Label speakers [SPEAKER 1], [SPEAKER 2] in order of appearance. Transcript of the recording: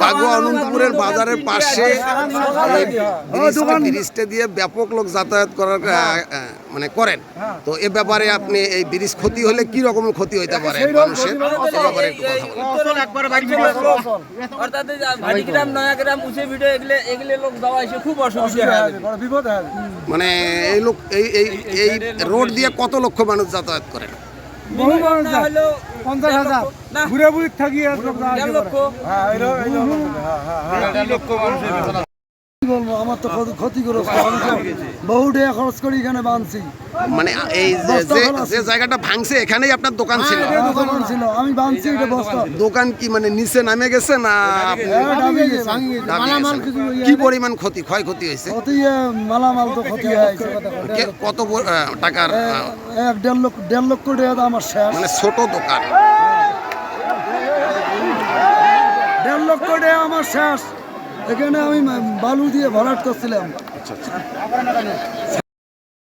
[SPEAKER 1] বাগুয়া অনন্তপুরের বাজারের পাশে ব্রিজটা দিয়ে ব্যাপক লোক যাতায়াত করার মানে করেন, তো এ ব্যাপারে আপনি এই ব্রিজ ক্ষতি হলে কি রকম ক্ষতি হইতে পারে মানুষের, এ ব্যাপারে একটু কথা বলেন। মানে এই লোক এই রোড দিয়ে কত লক্ষ মানুষ যাতায়াত করেন?
[SPEAKER 2] বহু মানুষ যায়, 50,000 ঘুরে বুড়ি থাকি বলবো। আমার তো ক্ষতিগ্রস্ত, বহু টাকা খরচ করি এখানে বানছি।
[SPEAKER 1] মানে এই যে জায়গাটা ভাঙছে এখানেই আপনার দোকান ছিল?
[SPEAKER 2] দোকান ছিল, আমি বানছি এটা বস্তা।
[SPEAKER 1] দোকান কি মানে নিচে নামে গেছে না কি পরিমাণ ক্ষতি ক্ষয়ক্ষতি হয়েছে?
[SPEAKER 2] মালামাল তো ক্ষতি হয়েছে।
[SPEAKER 1] কত টাকার?
[SPEAKER 2] 1.5 লক্ষ টাকা আমার শেষ।
[SPEAKER 1] মানে ছোট দোকান
[SPEAKER 2] 1.5 লক্ষ টাকা আমার শেষ। এখানে আমি বালু দিয়ে ভরাট করছিলাম।